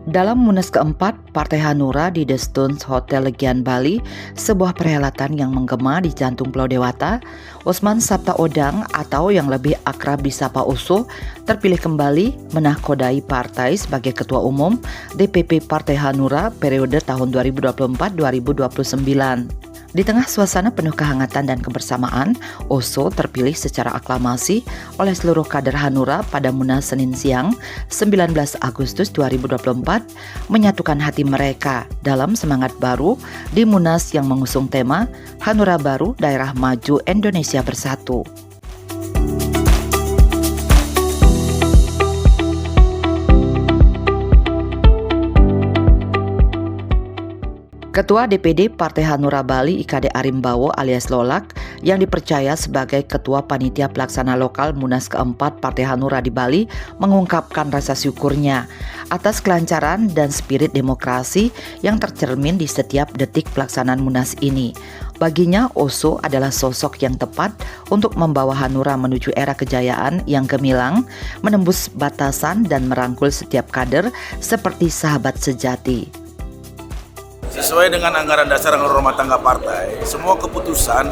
Dalam Munas keempat, Partai Hanura di The Stones Hotel Legian Bali, sebuah perhelatan yang menggema di jantung Pulau Dewata, Osman Sabtaodang atau yang lebih akrab disapa Oso, terpilih kembali menakodai partai sebagai Ketua Umum DPP Partai Hanura periode tahun 2024-2029. Di tengah suasana penuh kehangatan dan kebersamaan, Oso terpilih secara aklamasi oleh seluruh kader Hanura pada Munas Senin siang 19 Agustus 2024 menyatukan hati mereka dalam semangat baru di Munas yang mengusung tema Hanura Baru Daerah Maju Indonesia Bersatu. Ketua DPD Partai Hanura Bali IKD Arimbawo alias Lolak yang dipercaya sebagai Ketua Panitia Pelaksana Lokal Munas keempat Partai Hanura di Bali mengungkapkan rasa syukurnya atas kelancaran dan spirit demokrasi yang tercermin di setiap detik pelaksanaan Munas ini. Baginya, Oso adalah sosok yang tepat untuk membawa Hanura menuju era kejayaan yang gemilang, menembus batasan dan merangkul setiap kader seperti sahabat sejati. Sesuai dengan anggaran dasar anggaran rumah tangga partai, semua keputusan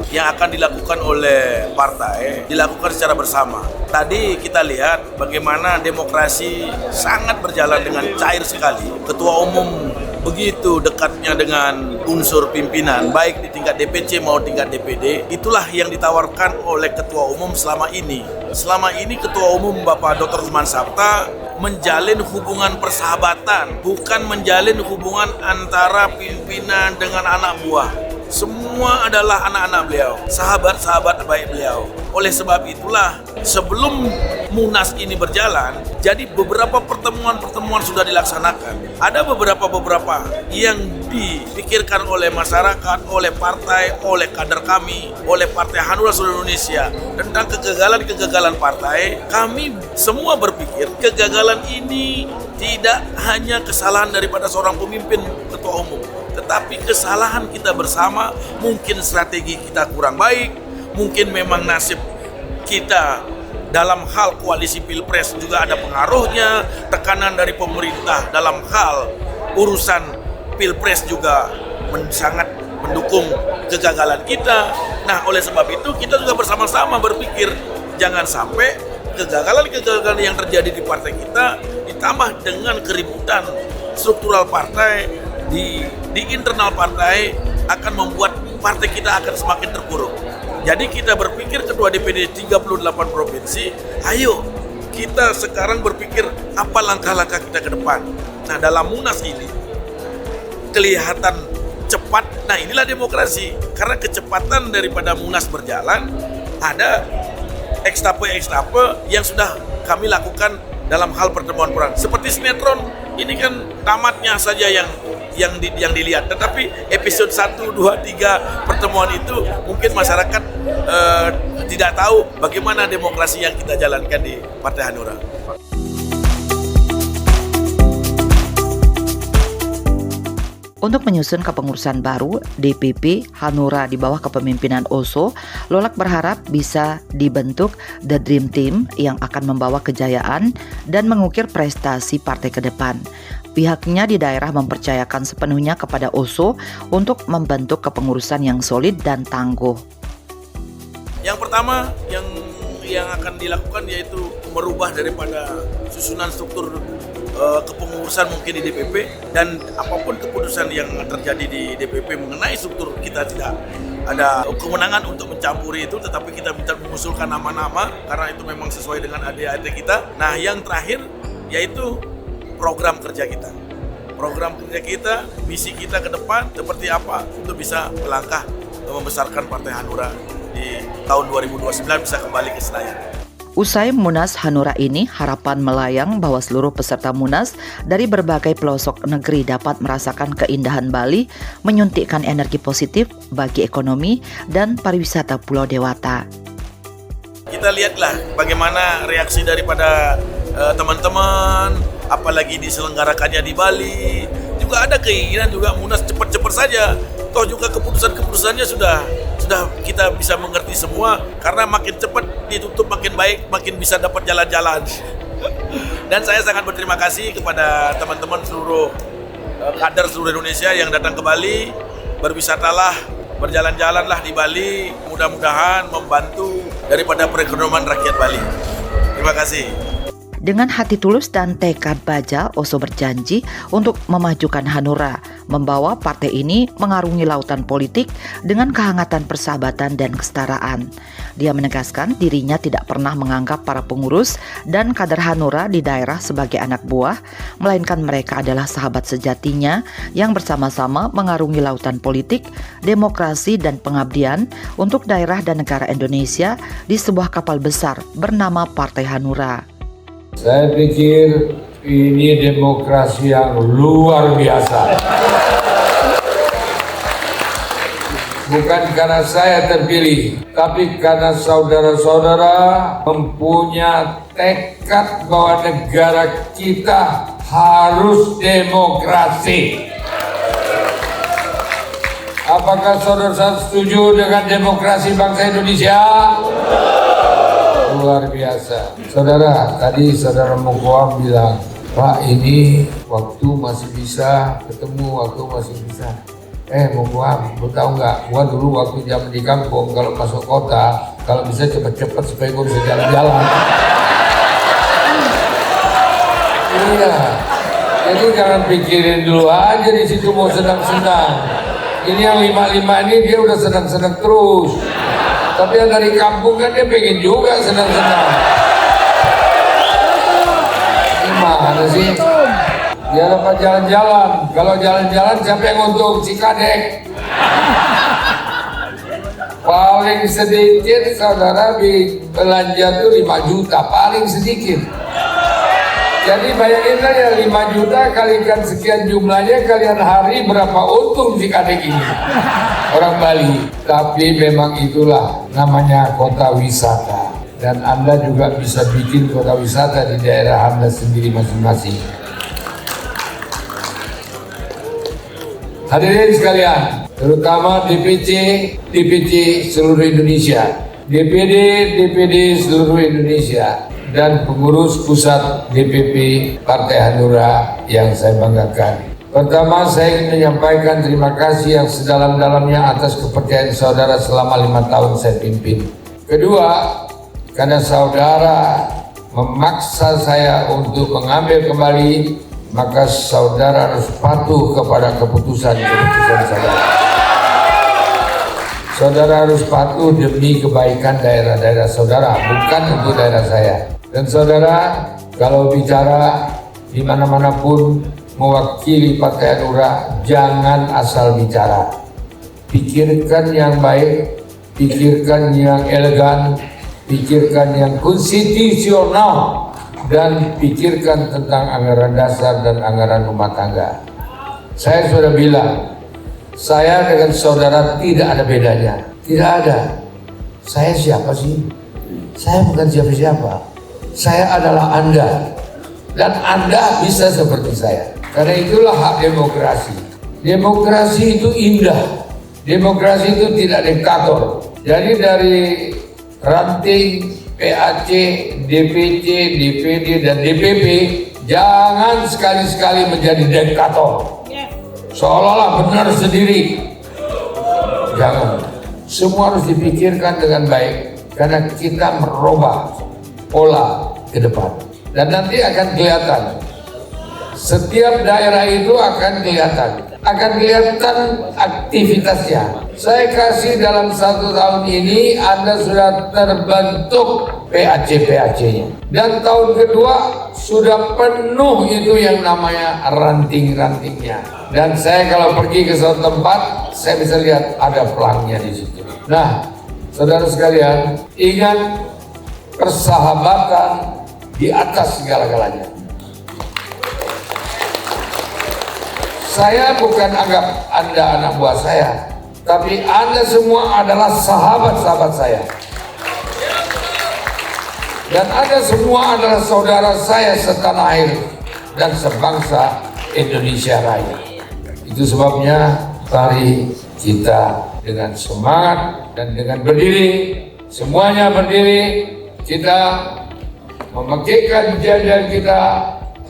yang akan dilakukan oleh partai dilakukan secara bersama. Tadi kita lihat bagaimana demokrasi sangat berjalan dengan cair sekali. Ketua umum begitu dekatnya dengan unsur pimpinan, baik di tingkat DPC maupun tingkat DPD. Itulah yang ditawarkan oleh Ketua Umum selama ini. Selama ini Ketua Umum Bapak Dr. Osman Sabta menjalin hubungan persahabatan, bukan menjalin hubungan antara pimpinan dengan anak buah. Semua adalah anak-anak beliau, sahabat-sahabat baik beliau. Oleh sebab itulah, sebelum Munas ini berjalan, jadi beberapa pertemuan sudah dilaksanakan. Ada beberapa yang dipikirkan oleh masyarakat, oleh partai, oleh kader kami, oleh Partai Hanura seluruh Indonesia. Tentang kegagalan partai, kami semua berpikir kegagalan ini tidak hanya kesalahan daripada seorang pemimpin ketua umum, tetapi kesalahan kita bersama. Mungkin strategi kita kurang baik, mungkin memang nasib kita dalam hal koalisi pilpres juga ada pengaruhnya, tekanan dari pemerintah dalam hal urusan pilpres juga sangat mendukung kegagalan kita. Nah, oleh sebab itu kita juga bersama-sama berpikir jangan sampai kegagalan yang terjadi di partai kita ditambah dengan keributan struktural partai di internal partai akan membuat partai kita akan semakin terpuruk. Jadi kita berpikir Ketua DPD 38 provinsi, ayo kita sekarang berpikir apa langkah-langkah kita ke depan. Nah, dalam Munas ini kelihatan cepat. Nah, inilah demokrasi. Karena kecepatan daripada Munas berjalan, ada ekstape yang sudah kami lakukan dalam hal pertemuan. Seperti sinetron, ini kan tamatnya saja yang dilihat, tetapi episode 1, 2, 3 pertemuan itu mungkin masyarakat tidak tahu bagaimana demokrasi yang kita jalankan di Partai Hanura. Untuk menyusun kepengurusan baru DPP Hanura di bawah kepemimpinan Oso, Lolak berharap bisa dibentuk The Dream Team yang akan membawa kejayaan dan mengukir prestasi partai ke depan. Pihaknya di daerah mempercayakan sepenuhnya kepada Oso untuk membentuk kepengurusan yang solid dan tangguh. Yang pertama yang akan dilakukan yaitu merubah daripada susunan struktur kepengurusan mungkin di DPP, dan apapun keputusan yang terjadi di DPP mengenai struktur, kita tidak ada kewenangan untuk mencampuri itu, tetapi kita bisa mengusulkan nama-nama karena itu memang sesuai dengan ADART kita. Nah, yang terakhir yaitu program kerja kita. Program kerja kita, misi kita ke depan seperti apa untuk bisa melangkah membesarkan Partai Hanura di tahun 2029 bisa kembali ke Senayan. Usai Munas Hanura ini, harapan melayang bahwa seluruh peserta Munas dari berbagai pelosok negeri dapat merasakan keindahan Bali, menyuntikkan energi positif bagi ekonomi dan pariwisata Pulau Dewata. Kita lihatlah bagaimana reaksi daripada teman-teman, apalagi diselenggarakannya di Bali. Juga ada keinginan juga Munas cepat-cepat saja. Toh juga keputusannya sudah kita bisa mengerti semua, karena makin cepat ditutup makin baik, makin bisa dapat jalan-jalan. Dan saya sangat berterima kasih kepada teman-teman seluruh kader seluruh Indonesia yang datang ke Bali. Berwisatalah, berjalan-jalanlah di Bali, mudah-mudahan membantu daripada perekonomian rakyat Bali. Terima kasih. Dengan hati tulus dan tekad baja, Oso berjanji untuk memajukan Hanura, membawa partai ini mengarungi lautan politik dengan kehangatan persahabatan dan kesetaraan. Dia menegaskan dirinya tidak pernah menganggap para pengurus dan kader Hanura di daerah sebagai anak buah, melainkan mereka adalah sahabat sejatinya yang bersama-sama mengarungi lautan politik, demokrasi, dan pengabdian untuk daerah dan negara Indonesia di sebuah kapal besar bernama Partai Hanura. Saya pikir ini demokrasi yang luar biasa. Bukan karena saya terpilih, tapi karena saudara-saudara mempunyai tekad bahwa negara kita harus demokrasi. Apakah saudara setuju dengan demokrasi bangsa Indonesia? Luar biasa. Saudara, tadi saudara Mokoam bilang, Pak, ini waktu masih bisa ketemu, waktu masih bisa. Mokoam, lu tahu nggak? Gua dulu waktu zaman di kampung, kalau masuk kota, kalau bisa cepet-cepet supaya gua bisa jalan-jalan. Iya. Jadi jangan pikirin dulu aja di situ mau senang-senang. Ini yang 55 ini dia udah senang-senang terus. Tapi yang dari kampung kan dia pengen juga senang-senang. Gimana sih? Dia dapat jalan-jalan. Kalau jalan-jalan siapa yang untung? Si Kadek. Paling sedikit saudara belanja tuh 5 juta. Paling sedikit. Jadi bayangin aja 5 juta kalikan sekian jumlahnya, kalian hari berapa untung si Kadek ini. Orang Bali. Tapi memang itulah namanya kota wisata. Dan Anda juga bisa bikin kota wisata di daerah Anda sendiri masing-masing. Hadirin sekalian, terutama DPC seluruh Indonesia, DPD seluruh Indonesia, dan pengurus pusat DPP Partai Hanura yang saya banggakan. Pertama, saya ingin menyampaikan terima kasih yang sedalam-dalamnya atas kepercayaan saudara selama 5 tahun saya pimpin. Kedua, karena saudara memaksa saya untuk mengambil kembali, maka saudara harus patuh kepada keputusan-keputusan saya. Saudara harus patuh demi kebaikan daerah-daerah saudara, bukan untuk daerah saya. Dan saudara, kalau bicara di mana-mana pun mewakili Partai Hanura, jangan asal bicara. Pikirkan yang baik, pikirkan yang elegan, pikirkan yang konstitusional, dan pikirkan tentang anggaran dasar dan anggaran rumah tangga. Saya sudah bilang, saya dengan saudara tidak ada bedanya. Tidak ada. Saya siapa sih? Saya bukan siapa-siapa. Saya adalah Anda. Dan Anda bisa seperti saya. Karena itulah hak demokrasi. Demokrasi itu indah. Demokrasi itu tidak diktator. Jadi dari ranting PAC, DPC, DPD, dan DPP, jangan sekali-sekali menjadi diktator. Seolah-olah benar sendiri. Jangan. Semua harus dipikirkan dengan baik. Karena kita merubah pola ke depan. Dan nanti akan kelihatan. Setiap daerah itu akan kelihatan aktivitasnya. Saya kasih dalam 1 tahun ini Anda sudah terbentuk PAC-nya. Dan tahun kedua sudah penuh itu yang namanya ranting-rantingnya. Dan saya kalau pergi ke suatu tempat, saya bisa lihat ada pelangnya di situ. Nah, saudara sekalian, ingat persahabatan di atas segala-galanya. Saya bukan anggap Anda anak buah saya, tapi Anda semua adalah sahabat-sahabat saya. Dan Anda semua adalah saudara saya setanah air dan sebangsa Indonesia Raya. Itu sebabnya mari kita dengan semangat dan dengan berdiri, semuanya berdiri, kita memakaikan janjian kita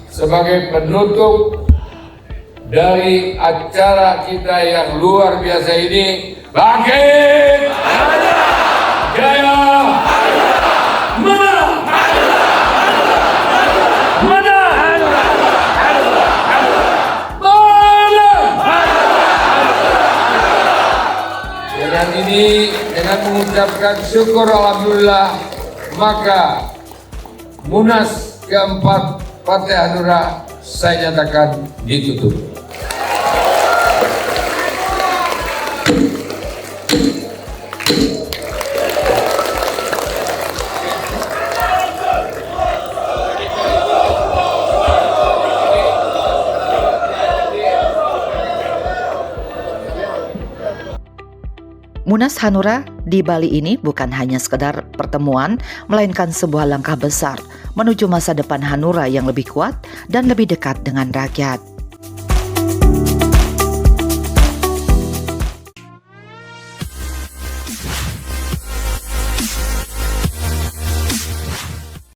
sebagai penutup dari acara kita yang luar biasa ini. Bangkit! Jaya! Menang! Menang! Dengan ini, dengan mengucapkan syukur alhamdulillah, maka Munas keempat Partai Hanura saya nyatakan ditutup. Munas Hanura di Bali ini bukan hanya sekedar pertemuan, melainkan sebuah langkah besar menuju masa depan Hanura yang lebih kuat dan lebih dekat dengan rakyat.